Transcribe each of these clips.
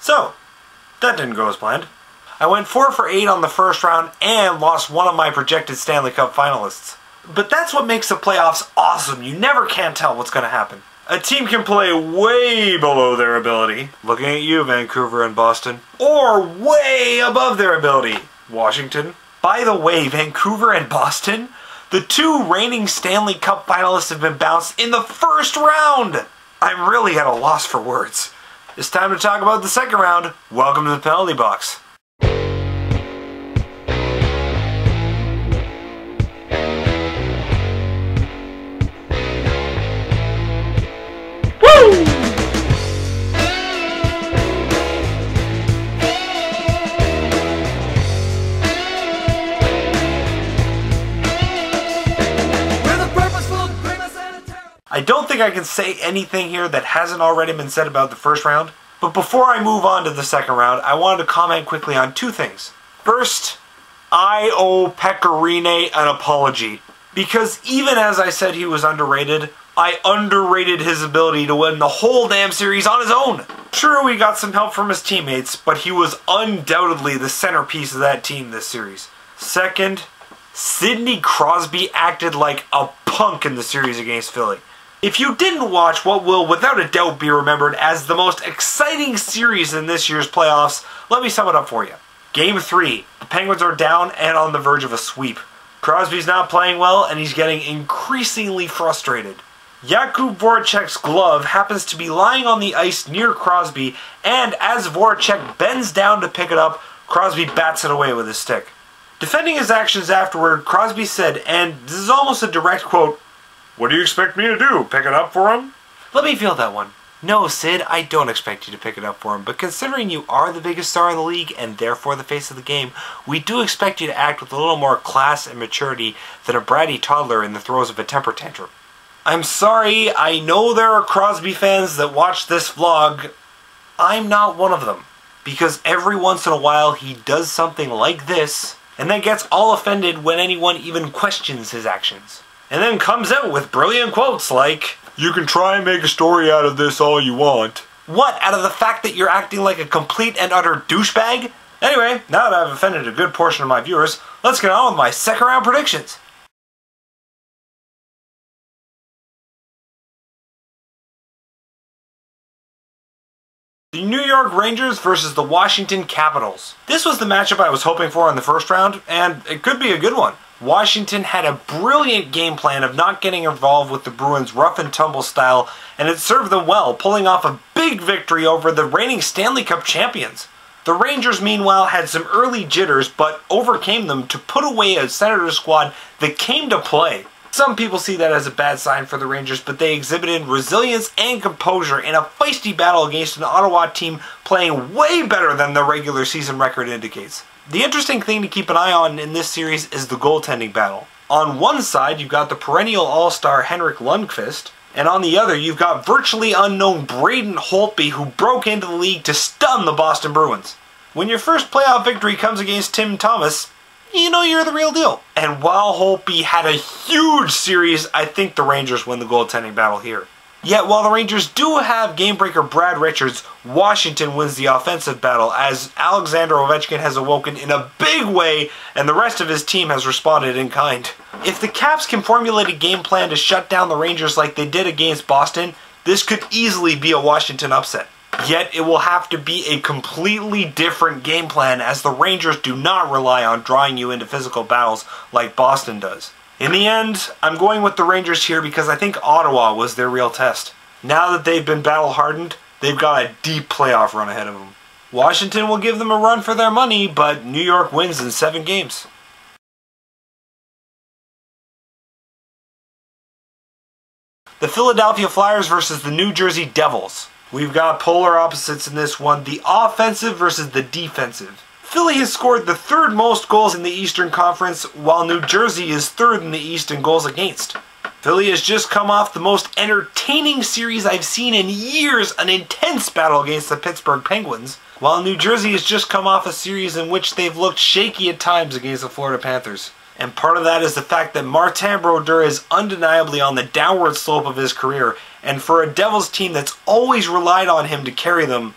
So, that didn't go as planned. I went 4 for 8 on the first round and lost one of my projected Stanley Cup finalists. But that's what makes the playoffs awesome. You never can tell what's going to happen. A team can play way below their ability, looking at you, Vancouver and Boston, or way above their ability, Washington. By the way, Vancouver and Boston, the 2 reigning Stanley Cup finalists have been bounced in the first round. I'm really at a loss for words. It's time to talk about the second round. Welcome to the penalty box. I don't think I can say anything here that hasn't already been said about the first round, but before I move on to the second round, I wanted to comment quickly on 2 things. First, I owe Pecorine an apology, because even as I said he was underrated, I underrated his ability to win the whole damn series on his own. True, he got some help from his teammates, but he was undoubtedly the centerpiece of that team this series. Second, Sidney Crosby acted like a punk in the series against Philly. If you didn't watch what will without a doubt be remembered as the most exciting series in this year's playoffs, let me sum it up for you. Game 3, the Penguins are down and on the verge of a sweep. Crosby's not playing well and he's getting increasingly frustrated. Jakub Voracek's glove happens to be lying on the ice near Crosby, and as Voracek bends down to pick it up, Crosby bats it away with his stick. Defending his actions afterward, Crosby said, and this is almost a direct quote, "What do you expect me to do, pick it up for him?" Let me feel that one. No, Sid, I don't expect you to pick it up for him, but considering you are the biggest star in the league and therefore the face of the game, we do expect you to act with a little more class and maturity than a bratty toddler in the throes of a temper tantrum. I'm sorry, I know there are Crosby fans that watch this vlog. I'm not one of them, because every once in a while he does something like this, and then gets all offended when anyone even questions his actions. And then comes out with brilliant quotes like, "You can try and make a story out of this all you want." What, out of the fact that you're acting like a complete and utter douchebag? Anyway, now that I've offended a good portion of my viewers, let's get on with my second round predictions. The New York Rangers versus the Washington Capitals. This was the matchup I was hoping for in the first round, and it could be a good one. Washington had a brilliant game plan of not getting involved with the Bruins' rough and tumble style, and it served them well, pulling off a big victory over the reigning Stanley Cup champions. The Rangers, meanwhile, had some early jitters, but overcame them to put away a Senators squad that came to play. Some people see that as a bad sign for the Rangers, but they exhibited resilience and composure in a feisty battle against an Ottawa team playing way better than the regular season record indicates. The interesting thing to keep an eye on in this series is the goaltending battle. On one side, you've got the perennial all-star Henrik Lundqvist, and on the other, you've got virtually unknown Braden Holtby, who broke into the league to stun the Boston Bruins. When your first playoff victory comes against Tim Thomas, you know you're the real deal. And while Holtby had a huge series, I think the Rangers win the goaltending battle here. Yet while the Rangers do have gamebreaker Brad Richards, Washington wins the offensive battle as Alexander Ovechkin has awoken in a big way and the rest of his team has responded in kind. If the Caps can formulate a game plan to shut down the Rangers like they did against Boston, this could easily be a Washington upset. Yet it will have to be a completely different game plan as the Rangers do not rely on drawing you into physical battles like Boston does. In the end, I'm going with the Rangers here because I think Ottawa was their real test. Now that they've been battle-hardened, they've got a deep playoff run ahead of them. Washington will give them a run for their money, but New York wins in 7 games. The Philadelphia Flyers versus the New Jersey Devils. We've got polar opposites in this one, the offensive versus the defensive. Philly has scored the 3rd most goals in the Eastern Conference, while New Jersey is 3rd in the East in goals against. Philly has just come off the most entertaining series I've seen in years, an intense battle against the Pittsburgh Penguins, while New Jersey has just come off a series in which they've looked shaky at times against the Florida Panthers. And part of that is the fact that Martin Brodeur is undeniably on the downward slope of his career, and for a Devils team that's always relied on him to carry them,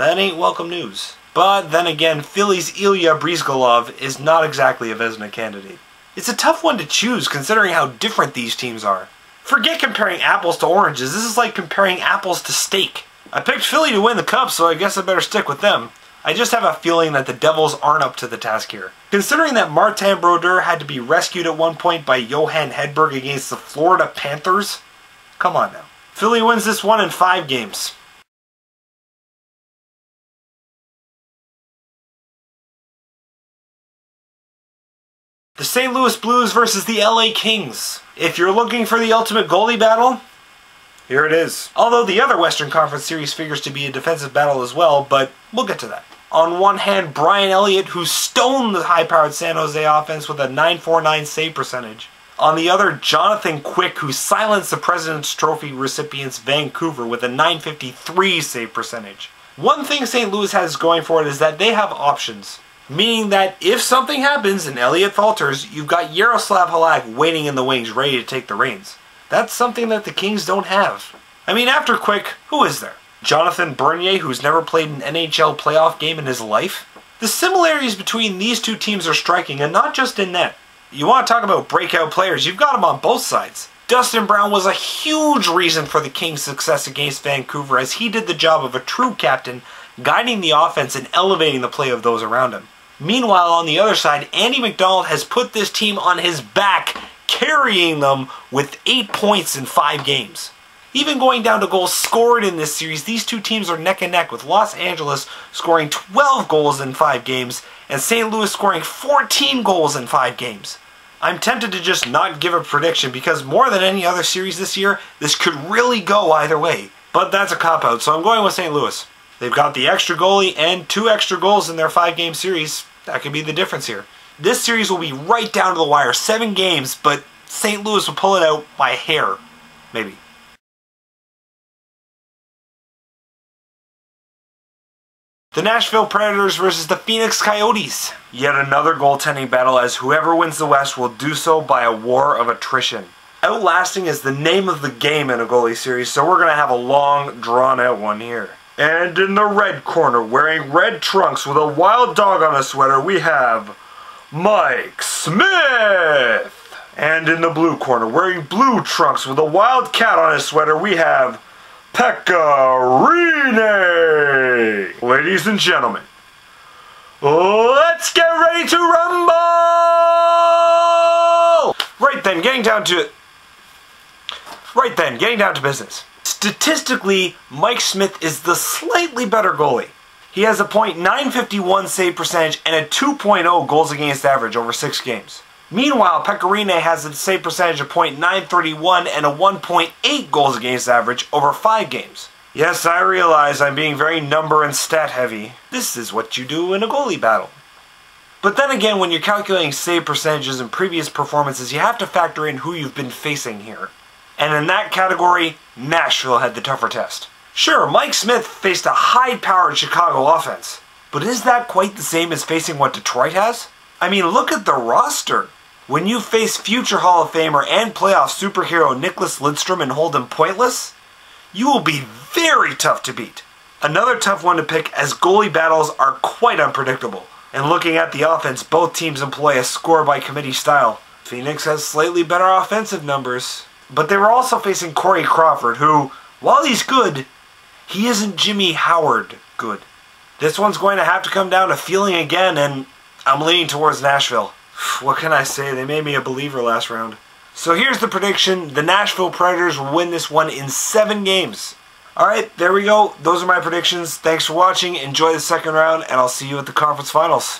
That ain't welcome news. But then again, Philly's Ilya Bryzgalov is not exactly a Vezina candidate. It's a tough one to choose considering how different these teams are. Forget comparing apples to oranges, this is like comparing apples to steak. I picked Philly to win the cup, so I guess I better stick with them. I just have a feeling that the Devils aren't up to the task here. Considering that Martin Brodeur had to be rescued at one point by Johan Hedberg against the Florida Panthers, come on now. Philly wins this one in 5 games. The St. Louis Blues versus the LA Kings. If you're looking for the ultimate goalie battle, here it is. Although the other Western Conference series figures to be a defensive battle as well, but we'll get to that. On one hand, Brian Elliott, who stoned the high-powered San Jose offense with a .949 save percentage. On the other, Jonathan Quick, who silenced the President's Trophy recipients Vancouver with a .953 save percentage. One thing St. Louis has going for it is that they have options. Meaning that if something happens and Elliott falters, you've got Yaroslav Halak waiting in the wings ready to take the reins. That's something that the Kings don't have. I mean, after Quick, who is there? Jonathan Bernier, who's never played an NHL playoff game in his life? The similarities between these two teams are striking, and not just in net. You want to talk about breakout players, you've got them on both sides. Dustin Brown was a huge reason for the Kings' success against Vancouver, as he did the job of a true captain, guiding the offense and elevating the play of those around him. Meanwhile, on the other side, Andy McDonald has put this team on his back, carrying them with 8 points in 5 games. Even going down to goals scored in this series, these two teams are neck and neck, with Los Angeles scoring 12 goals in 5 games and St. Louis scoring 14 goals in 5 games. I'm tempted to just not give a prediction because more than any other series this year, this could really go either way. But that's a cop-out, so I'm going with St. Louis. They've got the extra goalie and 2 extra goals in their 5-game series. That could be the difference here. This series will be right down to the wire, 7 games, but St. Louis will pull it out by a hair, maybe. The Nashville Predators versus the Phoenix Coyotes. Yet another goaltending battle, as whoever wins the West will do so by a war of attrition. Outlasting is the name of the game in a goalie series, so we're going to have a long, drawn-out one here. And in the red corner, wearing red trunks with a wild dog on a sweater, we have Mike Smith. And in the blue corner, wearing blue trunks with a wild cat on his sweater, we have Pecorine. Ladies and gentlemen, let's get ready to rumble! Right then, getting down to business. Statistically, Mike Smith is the slightly better goalie. He has a .951 save percentage and a 2.0 goals against average over 6 games. Meanwhile, Pecorine has a save percentage of .931 and a 1.8 goals against average over 5 games. Yes, I realize I'm being very number and stat heavy. This is what you do in a goalie battle. But then again, when you're calculating save percentages and previous performances, you have to factor in who you've been facing here. And in that category, Nashville had the tougher test. Sure, Mike Smith faced a high-powered Chicago offense, but is that quite the same as facing what Detroit has? I mean, look at the roster. When you face future Hall of Famer and playoff superhero Nicklas Lidstrom and hold him pointless, you will be very tough to beat. Another tough one to pick, as goalie battles are quite unpredictable. And looking at the offense, both teams employ a score-by-committee style. Phoenix has slightly better offensive numbers, but they were also facing Corey Crawford, who, while he's good, he isn't Jimmy Howard good. This one's going to have to come down to feeling again, and I'm leaning towards Nashville. What can I say? They made me a believer last round. So here's the prediction. The Nashville Predators will win this one in 7 games. Alright, there we go. Those are my predictions. Thanks for watching. Enjoy the second round, and I'll see you at the conference finals.